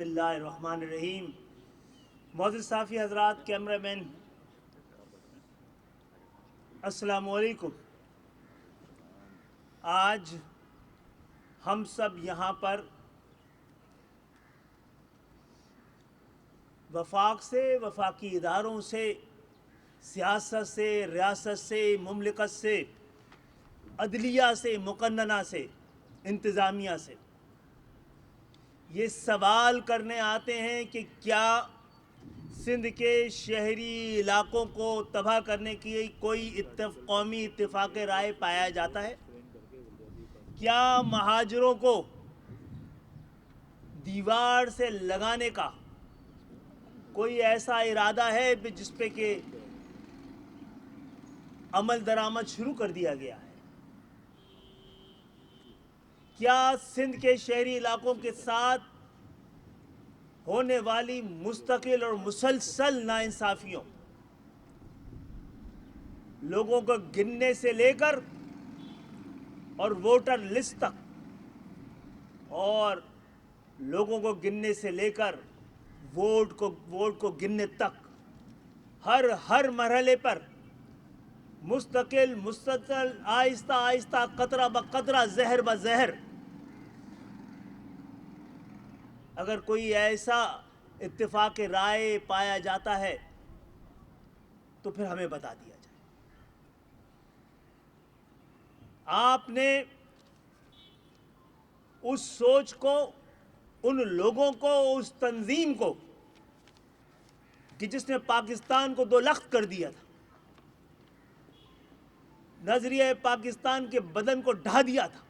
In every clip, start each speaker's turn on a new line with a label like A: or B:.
A: اللہ الرحمن الرحیم. معزز صحافی حضرات، کیمرہ مین، السلام علیکم. آج ہم سب یہاں پر وفاق سے، وفاقی اداروں سے، سیاست سے، ریاست سے، مملکت سے، عدلیہ سے، مقننہ سے، انتظامیہ سے یہ سوال کرنے آتے ہیں کہ کیا سندھ کے شہری علاقوں کو تباہ کرنے کی کوئی قومی اتفاق رائے پایا جاتا ہے؟ کیا مہاجروں کو دیوار سے لگانے کا کوئی ایسا ارادہ ہے جس پہ کہ عمل درآمد شروع کر دیا گیا ہے؟ کیا سندھ کے شہری علاقوں کے ساتھ ہونے والی مستقل اور مسلسل ناانصافیوں، لوگوں کو گننے سے لے کر اور ووٹر لسٹ تک، اور لوگوں کو گننے سے لے کر ووٹ کو گننے تک، ہر مرحلے پر مستقل مسلسل آہستہ آہستہ قطرہ بقطرہ زہر بزہر اگر کوئی ایسا اتفاق رائے پایا جاتا ہے تو پھر ہمیں بتا دیا جائے. آپ نے اس سوچ کو، ان لوگوں کو، اس تنظیم کو کہ جس نے پاکستان کو دو لخت کر دیا تھا، نظریہ پاکستان کے بدن کو ڈھا دیا تھا،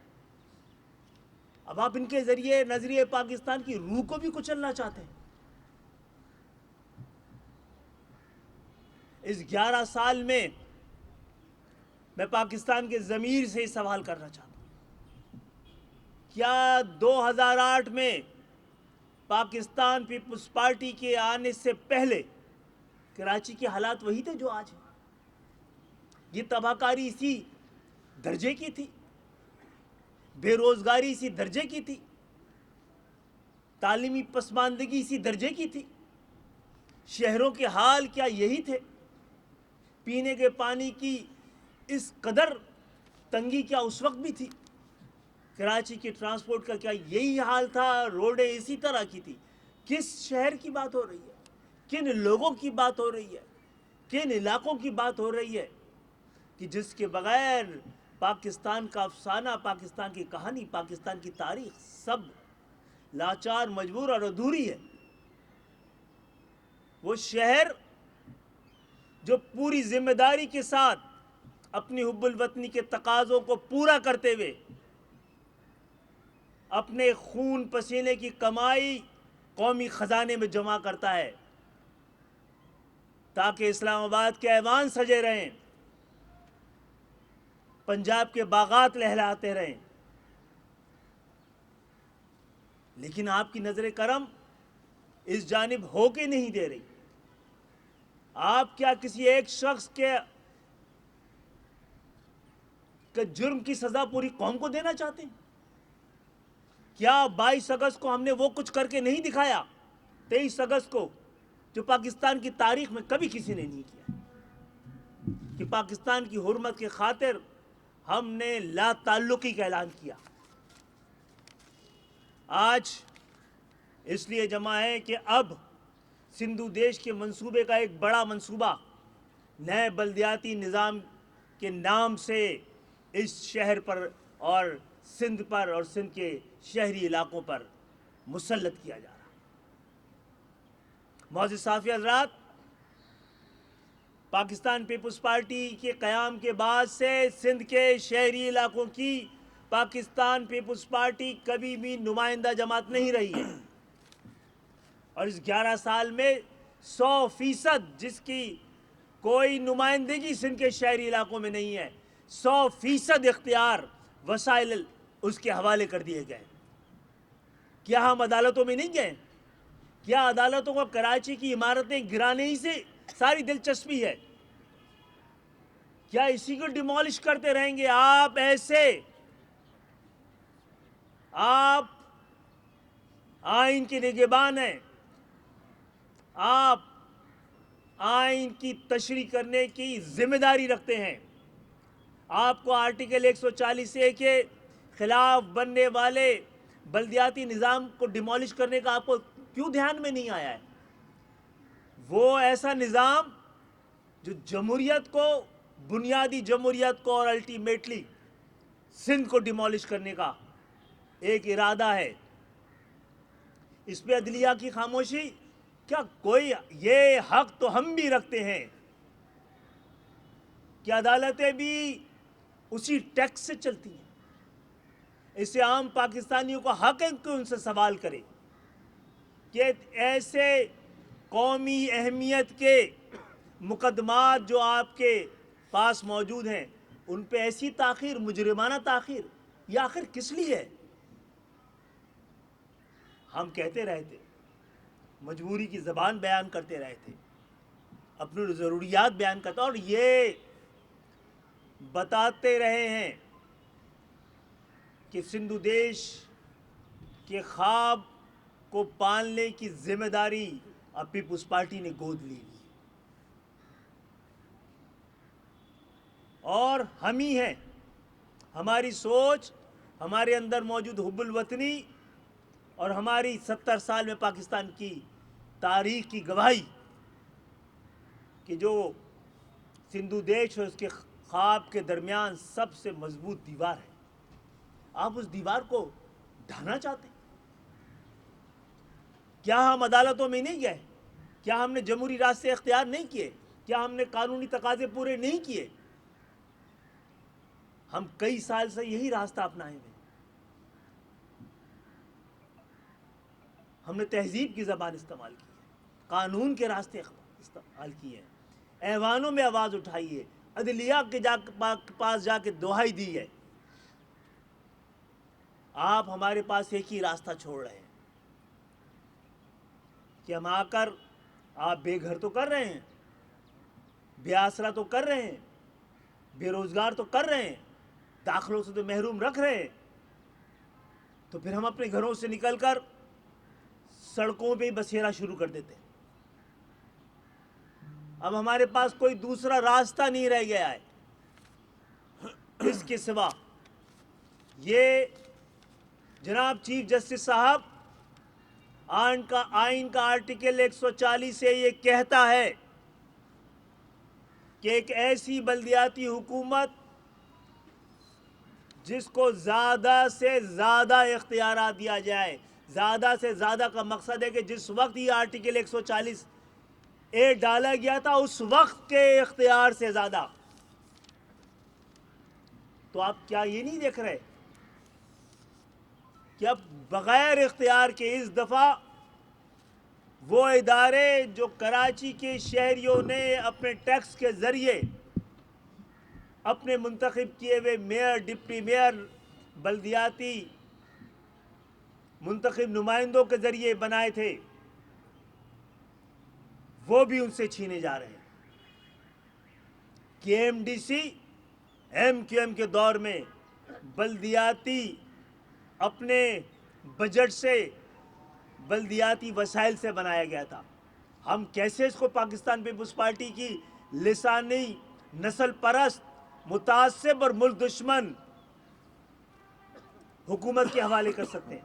A: اب آپ ان کے ذریعے نظریہ پاکستان کی روح کو بھی کچلنا چاہتے ہیں. اس 11 سال میں پاکستان کے ضمیر سے سوال کرنا چاہتا ہوں، کیا 2008 میں پاکستان پیپلز پارٹی کے آنے سے پہلے کراچی کے حالات وہی تھے جو آج ہیں؟ یہ تباہ کاری اسی درجے کی تھی، بے روزگاری اسی درجے کی تھی، تعلیمی پسماندگی اسی درجے کی تھی، شہروں کے حال کیا یہی تھے، پینے کے پانی کی اس قدر تنگی کیا اس وقت بھی تھی، کراچی کی ٹرانسپورٹ کا کیا یہی حال تھا، روڈیں اسی طرح کی تھی؟ کس شہر کی بات ہو رہی ہے؟ کن لوگوں کی بات ہو رہی ہے؟ کن علاقوں کی بات ہو رہی ہے کہ جس کے بغیر پاکستان کا افسانہ، پاکستان کی کہانی، پاکستان کی تاریخ سب لاچار، مجبور اور ادھوری ہے؟ وہ شہر جو پوری ذمہ داری کے ساتھ اپنی حب الوطنی کے تقاضوں کو پورا کرتے ہوئے اپنے خون پسینے کی کمائی قومی خزانے میں جمع کرتا ہے تاکہ اسلام آباد کے ایوان سجے رہیں، پنجاب کے باغات لہلاتے رہیں، لیکن آپ کی نظر کرم اس جانب ہو کے نہیں دے رہی. آپ کیا کسی ایک شخص کے جرم کی سزا پوری قوم کو دینا چاہتے ہیں؟ کیا 22 اگست کو ہم نے وہ کچھ کر کے نہیں دکھایا، 23 اگست کو، جو پاکستان کی تاریخ میں کبھی کسی نے نہیں کیا، کہ پاکستان کی حرمت کے خاطر ہم نے لا تعلقی کا اعلان کیا؟ آج اس لیے جمع ہے کہ اب سندھو دیش کے منصوبے کا ایک بڑا منصوبہ نئے بلدیاتی نظام کے نام سے اس شہر پر اور سندھ کے شہری علاقوں پر مسلط کیا جا رہا ہے. معزز صحافی حضرات، پاکستان پیپلز پارٹی کے قیام کے بعد سے سندھ کے شہری علاقوں کی پاکستان پیپلز پارٹی کبھی بھی نمائندہ جماعت نہیں رہی ہے، اور اس 11 سال میں 100% جس کی کوئی نمائندگی سندھ کے شہری علاقوں میں نہیں ہے، 100% اختیار وسائل اس کے حوالے کر دیے گئے. کیا ہم عدالتوں میں نہیں گئے؟ کیا عدالتوں کو کراچی کی عمارتیں گرانے ہی سے ساری دلچسپی ہے؟ کیا اسی کو ڈیمالش کرتے رہیں گے؟ آپ आइन के निगहबान हैं। आप आइन की तशरीह करने की जिम्मेदारी रखते हैं। आपको आर्टिकल 140A के खिलाफ बनने वाले बल्दियाती निज़ाम को डिमोलिश करने का आपको क्यों ध्यान में नहीं आया है? वो ऐसा निज़ाम जो जमहूरियत को, बुनियादी जमहूरियत को और अल्टीमेटली सिंध को डिमोलिश करने का एक इरादा है, इस पे अदलिया की खामोशी? क्या कोई, ये हक तो हम भी रखते हैं कि अदालतें भी उसी टैक्स से चलती हैं। इससे आम पाकिस्तानियों को हक है कि उनसे सवाल करें कि ऐसे कौमी अहमियत के मुकदमात जो आपके पास मौजूद हैं, उन पे ऐसी ताख़ीर, मुजरिमाना ताख़ीर, ये आखिर किस लिए है? हम कहते रहे थे, मजबूरी की ज़बान बयान करते रहे थे, अपनी ज़रूरियात बयान करते, और ये बताते रहे हैं कि सिंधु देश के ख्वाब को पालने की जिम्मेदारी अब पीपुल्स पार्टी ने गोद ली और हम ही हैं। हमारी सोच, हमारे अंदर मौजूद हुब्बुल वतनी और हमारी 70 साल में पाकिस्तान की तारीख की गवाही कि जो सिंधु देश और उसके ख्वाब के दरमियान सबसे मजबूत दीवार है, आप उस दीवार को ढाना चाहते हैं। क्या हम अदालतों में नहीं गए? क्या हमने जमहूरी रास्ते इख्तियार नहीं किए? क्या हमने कानूनी तकाजे पूरे नहीं किए? हम कई साल से यही रास्ता अपनाए हुए। हमने तहजीब की ज़बान इस्तेमाल की है, कानून के रास्ते इस्तेमाल किए हैं, ऐवानों में आवाज़ उठाई है, अदलिया के पास जाके दुहाई दी है। आप हमारे पास एक ही रास्ता छोड़ रहे हैं कि हम आकर, आप बेघर तो कर रहे हैं, बेआसरा तो कर रहे हैं, बेरोजगार तो कर रहे हैं, दाखिलों से तो महरूम रख रहे हैं, तो फिर हम अपने घरों से निकलकर सड़कों पे बसेरा शुरू कर देते हैं। अब हमारे पास कोई दूसरा रास्ता नहीं रह गया है इसके सिवा। ये जनाब चीफ जस्टिस साहब, आइन का आर्टिकल 140 से ये कहता है कि एक ऐसी बल्दियाती हुकूमत जिसको ज़्यादा से ज़्यादा इख्तियारात दिया जाए, ज़्यादा से ज़्यादा का मकसद है कि जिस वक्त ये आर्टिकल 140A डाला गया था उस वक्त के इख्तियार से ज़्यादा। तो आप क्या ये नहीं देख रहे कि अब बग़ैर इख्तियार के इस दफ़ा वो इदारे जो कराची के शहरियों ने अपने टैक्स के ज़रिए अपने मुंतखब किए हुए मेयर, डिप्टी मेयर, बल्दियाती मुंतखब नुमाइंदों के ज़रिए बनाए थे, वो भी उनसे छीने जा रहे हैं। KMDC MQM के दौर में बल्दियाती अपने बजट से बल्दियाती वसाइल से बनाया गया था। हम कैसे इसको पाकिस्तान पीपुल्स पार्टी की लिसानी, नस्ल परस्त, मुतासिब और मुल्क दुश्मन हुकूमत के हवाले कर सकते हैं?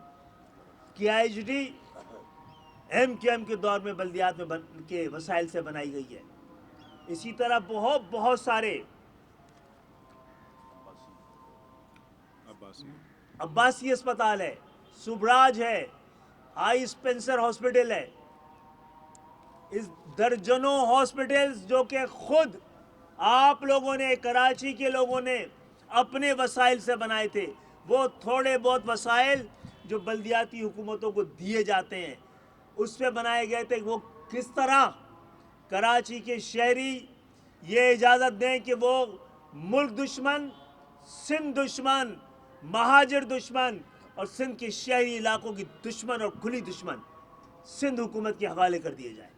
A: KIGD MQM के दौर में बल्दियात में के वसाइल से बनाई गई है। इसी तरह बहुत सारे अब्बासी अस्पताल है, सुबराज है, आई स्पेंसर हॉस्पिटल है, इस दर्जनों हॉस्पिटल्स जो कि खुद आप लोगों ने, कराची के लोगों ने अपने वसाइल से बनाए थे। वो थोड़े बहुत वसाइल जो बल्दियाती हुकूमतों को दिए जाते हैं उस पे बनाए गए थे। वो किस तरह कराची के शहरी ये इजाज़त दें कि वो मुल्क दुश्मन, सिंध दुश्मन, महाजिर दुश्मन और सिंध के शहरी इलाकों की दुश्मन और खुली दुश्मन सिंध हुकूमत के हवाले कर दिए जाए।